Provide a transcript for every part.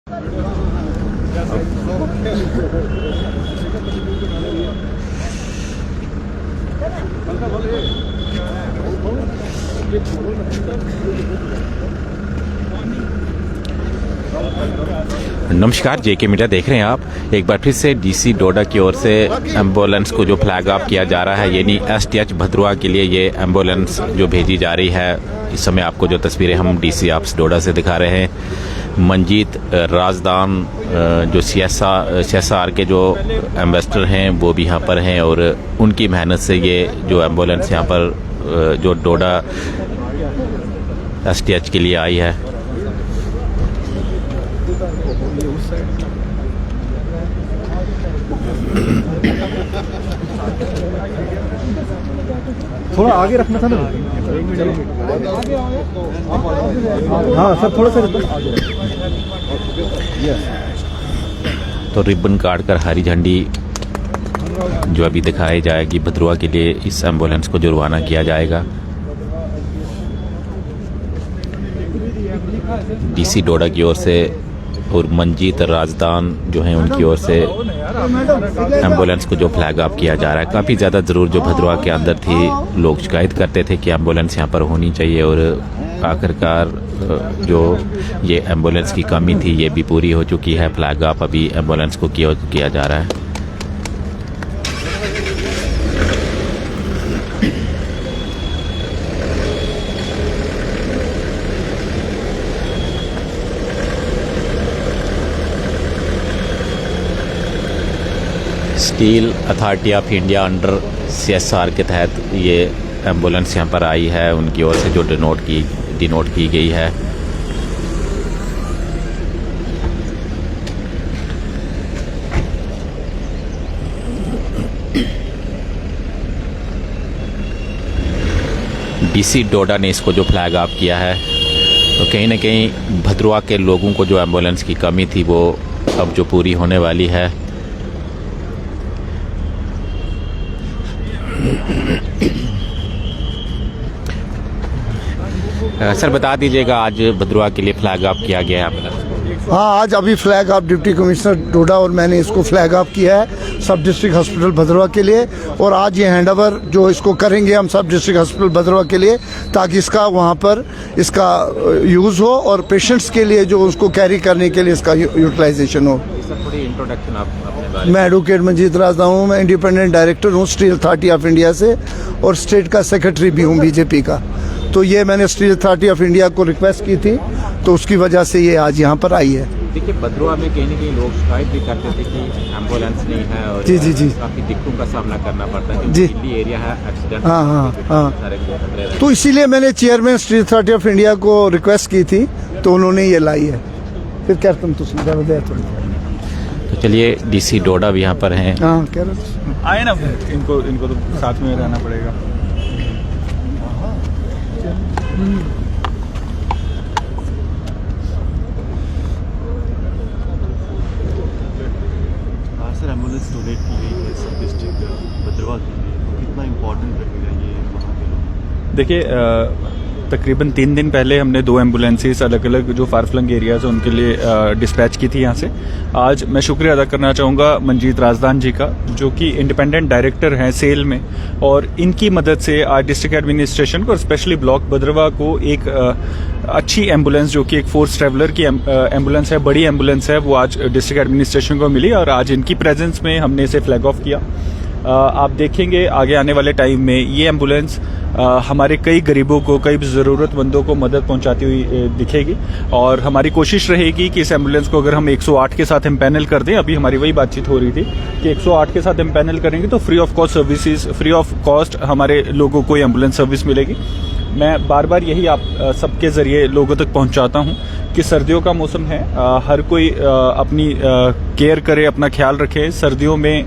नमस्कार, जेके मीडिया देख रहे हैं आप। एक बार फिर से डीसी डोडा की ओर से एम्बुलेंस को जो फ्लैग ऑफ किया जा रहा है, यानी एसटीएच भद्रवा के लिए ये एम्बुलेंस जो भेजी जा रही है। इस समय आपको जो तस्वीरें हम डीसी ऑफिस डोडा से दिखा रहे हैं, मंजीत राजदान जो CSR के जो एम्बेसडर हैं वो भी यहाँ पर हैं और उनकी मेहनत से ये जो एम्बुलेंस यहाँ पर जो डोडा एसटीएच के लिए आई है। थोड़ा आगे रखना था ना। हाँ सर, थोड़ा सा तो रिबन काट कर हरी झंडी जो अभी दिखाई जाएगी भद्रवा के लिए, इस एम्बुलेंस को जो रवाना किया जाएगा। डीसी डोडा की ओर से और मंजीत राजदान जो हैं उनकी ओर से एम्बुलेंस को जो फ्लैग ऑफ किया जा रहा है। काफ़ी ज़्यादा ज़रूर जो भद्रवा के अंदर थी, लोग शिकायत करते थे कि एम्बुलेंस यहाँ पर होनी चाहिए और आखिरकार जो ये एम्बुलेंस की कमी थी ये भी पूरी हो चुकी है। फ्लैग ऑफ अभी एम्बुलेंस को किया जा रहा है। Steel authority of India under CSR के तहत ये एम्बुलेंस यहाँ पर आई है, उनकी ओर से जो डिनोट की गई है। डीसी डोडा ने इसको जो फ्लैग ऑफ किया है, तो कहीं ना कहीं भद्रवा के लोगों को जो एम्बुलेंस की कमी थी वो अब जो पूरी होने वाली है। सर बता दीजिएगा, आज भद्रवा के लिए फ्लैग ऑफ किया गया है। हाँ, आज अभी फ्लैग ऑफ डिप्टी कमिश्नर डोडा और मैंने इसको फ्लैग ऑफ किया है सब डिस्ट्रिक्ट हॉस्पिटल भद्रवा के लिए। और आज ये हैंडओवर जो इसको करेंगे हम सब डिस्ट्रिक्ट हॉस्पिटल भद्रवा के लिए, ताकि इसका वहाँ पर इसका यूज़ हो और पेशेंट्स के लिए जो उसको कैरी करने के लिए इसका यूटिलाइजेशन हो। थोड़ी इंट्रोडक्शन आप। मैं एडवोकेट मंजीत राजदान हूँ। मैं इंडिपेंडेंट डायरेक्टर हूँ स्टील अथॉरिटी ऑफ इंडिया से और स्टेट का सेक्रेटरी भी हूँ बीजेपी का। तो ये मैंने स्टील अथॉरिटी ऑफ इंडिया को रिक्वेस्ट की थी, तो उसकी वजह से ये आज यहाँ पर आई है। देखिए, भद्रवा में कहीं न कहीं लोग शिकायत भी करते थे कि एम्बुलेंस नहीं है और जी काफ़ी दिक्कतों का सामना करना पड़ता है जी। दिल्ली एरिया है, एक्सीडेंट। हाँ। तो इसीलिए मैंने chairman steel authority of India को रिक्वेस्ट की थी, तो उन्होंने ये लाई है। फिर क्या तुम तो चलिए, डीसी डोडा भी यहाँ पर हैं। हाँ, कह रहे आए ना, इनको तो साथ में रहना पड़ेगा। सर, एम्बुलेंस डोनेट की गई है सब डिस्ट्रिक्ट भद्रवा के लिए, तो कितना इम्पोर्टेंट रहेगा ये वहाँ के लोग? देखिए, तकरीबन 3 दिन पहले हमने 2 एम्बुलेंसेस अलग अलग जो फार फ्लंग एरियाज हैं उनके लिए डिस्पैच की थी यहाँ से। आज मैं शुक्रिया अदा करना चाहूँगा मंजीत राजदान जी का, जो कि इंडिपेंडेंट डायरेक्टर हैं सेल में, और इनकी मदद से आज डिस्ट्रिक्ट एडमिनिस्ट्रेशन को और स्पेशली ब्लॉक भद्रवा को एक अच्छी एम्बुलेंस, जो कि एक फोर्स ट्रैवलर की एम्बुलेंस है, बड़ी एम्बुलेंस है, वो आज डिस्ट्रिक्ट एडमिनिस्ट्रेशन को मिली और आज इनकी प्रेजेंस में हमने इसे फ्लैग ऑफ किया। आप देखेंगे आगे आने वाले टाइम में ये एम्बुलेंस हमारे कई गरीबों को, कई ज़रूरतमंदों को मदद पहुंचाती हुई दिखेगी और हमारी कोशिश रहेगी कि इस एम्बुलेंस को अगर हम 108 के साथ एम्पैनल कर दें, अभी हमारी वही बातचीत हो रही थी कि 108 के साथ एम्पैनल करेंगे तो free of cost services, free of cost हमारे लोगों को एम्बुलेंस सर्विस मिलेगी। मैं बार बार यही आप सबके ज़रिए लोगों तक पहुंचाता हूं कि सर्दियों का मौसम है, हर कोई अपनी केयर करे, अपना ख्याल रखे। सर्दियों में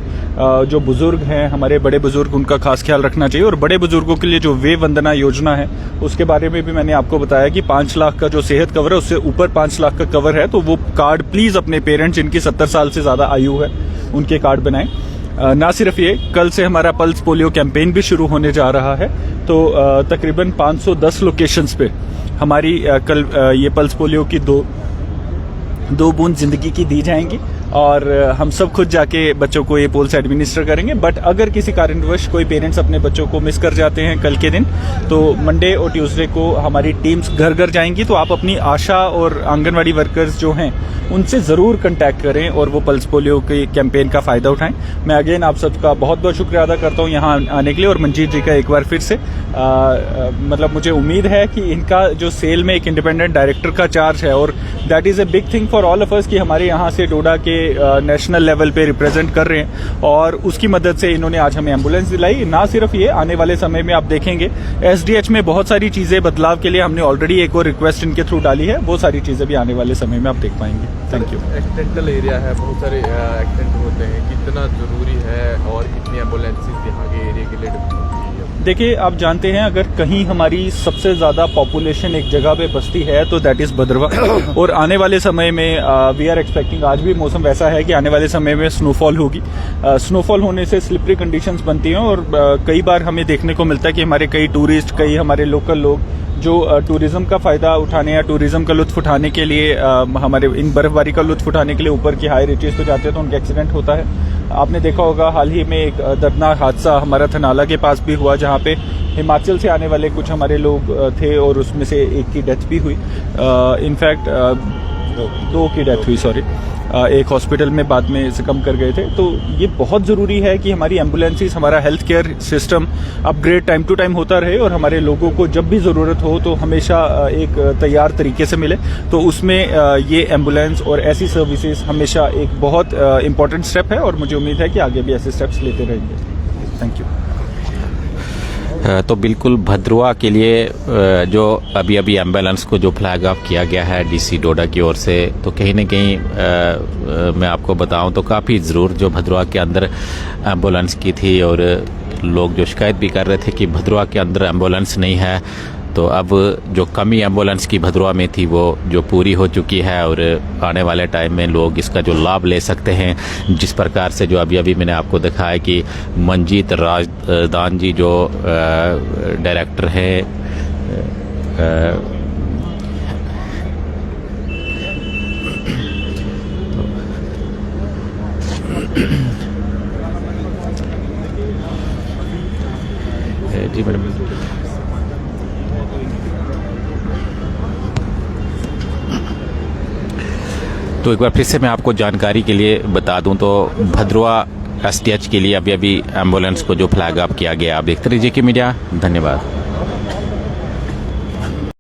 जो बुजुर्ग हैं, हमारे बड़े बुजुर्ग, उनका खास ख्याल रखना चाहिए। और बड़े बुजुर्गों के लिए जो वे वंदना योजना है उसके बारे में भी मैंने आपको बताया कि 5 लाख का जो सेहत कवर है उससे ऊपर 5 लाख का कवर है, तो वो कार्ड प्लीज़ अपने पेरेंट्स जिनकी 70 साल से ज़्यादा आयु है उनके कार्ड बनाएं। ना सिर्फ ये, कल से हमारा पल्स पोलियो कैंपेन भी शुरू होने जा रहा है, तो तकरीबन 510 लोकेशंस पे हमारी कल ये पल्स पोलियो की 2 बूंद जिंदगी की दी जाएंगी और हम सब खुद जाके बच्चों को ये पोल्स एडमिनिस्टर करेंगे। बट अगर किसी कारणवश कोई पेरेंट्स अपने बच्चों को मिस कर जाते हैं कल के दिन, तो मंडे और ट्यूसडे को हमारी टीम्स घर घर जाएंगी। तो आप अपनी आशा और आंगनवाड़ी वर्कर्स जो हैं उनसे ज़रूर कांटेक्ट करें और वो पल्स पोलियो के कैंपेन का फ़ायदा उठाएं। मैं अगेन आप सबका बहुत बहुत शुक्रिया अदा करता हूं यहाँ आने के लिए, और मंजीत जी का एक बार फिर से मतलब मुझे उम्मीद है कि इनका जो सेल में एक इंडिपेंडेंट डायरेक्टर का चार्ज है, और that is a big thing for all of us कि हमारे यहाँ से डोडा के नेशनल लेवल पे रिप्रेजेंट कर रहे हैं, और उसकी मदद से इन्होंने आज हमें एम्बुलेंस दिलाई। ना सिर्फ ये, आने वाले समय में आप देखेंगे एसडीएच में बहुत सारी चीज़ें बदलाव के लिए हमने ऑलरेडी एक और रिक्वेस्ट इनके थ्रू डाली है, वो सारी चीज़ें भी आने वाले समय में आप देख पाएंगे। Thank you. एक्सीडेंटल एरिया है, बहुत सारे एक्सीडेंट होते हैं, कितना ज़रूरी है और कितनी एम्बुलेंसेज यहाँ के एरिया के लिए होती है? देखिए, आप जानते हैं अगर कहीं हमारी सबसे ज़्यादा पॉपुलेशन एक जगह पे बसती है तो दैट इज़ भद्रवा, और आने वाले समय में वी आर एक्सपेक्टिंग, आज भी मौसम वैसा है कि आने वाले समय में स्नोफॉल होगी। स्नोफॉल होने से स्लिपरी कंडीशंस बनती हैं, और कई बार हमें देखने को मिलता है कि हमारे कई टूरिस्ट, कई हमारे लोकल लोग जो टूरिज्म का फ़ायदा उठाने या टूरिज्म का लुत्फ़ उठाने के लिए हमारे इन बर्फबारी का लुत्फ़ उठाने के लिए ऊपर की हाई रीचेस पे जाते हैं तो उनका एक्सीडेंट होता है। आपने देखा होगा हाल ही में एक दर्दनाक हादसा हमारा थनाला के पास भी हुआ, जहाँ पे हिमाचल से आने वाले कुछ हमारे लोग थे और उसमें से एक की डेथ भी हुई। इनफैक्ट 2 की डेथ हुई, सॉरी, एक हॉस्पिटल में बाद में सकम कर गए थे। तो ये बहुत ज़रूरी है कि हमारी एम्बुलेंसेस, हमारा health care system upgrade time to time होता रहे, और हमारे लोगों को जब भी ज़रूरत हो तो हमेशा एक तैयार तरीके से मिले। तो उसमें ये एम्बुलेंस और ऐसी सर्विसेज हमेशा एक बहुत इंपॉर्टेंट स्टेप है, और मुझे उम्मीद है कि आगे भी ऐसे स्टेप्स लेते रहेंगे। Thank you. तो बिल्कुल भद्रवा के लिए जो अभी अभी एम्बुलेंस को जो फ्लैग ऑफ किया गया है डीसी डोडा की ओर से, तो कहीं ना कहीं मैं आपको बताऊं तो काफ़ी ज़रूर जो भद्रवा के अंदर एम्बुलेंस की थी, और लोग जो शिकायत भी कर रहे थे कि भद्रवा के अंदर एम्बुलेंस नहीं है, तो अब जो कमी एम्बुलेंस की भद्रवा में थी वो जो पूरी हो चुकी है, और आने वाले टाइम में लोग इसका जो लाभ ले सकते हैं। जिस प्रकार से जो अभी अभी मैंने आपको दिखाया कि मंजीत राजदान जी जो डायरेक्टर हैं जी मैडम, तो एक बार फिर से मैं आपको जानकारी के लिए बता दूं तो भद्रवा एसटीएच के लिए अभी अभी एम्बुलेंस को जो फ्लैग ऑफ किया गया, आप देखते रहिए जेके मीडिया। धन्यवाद।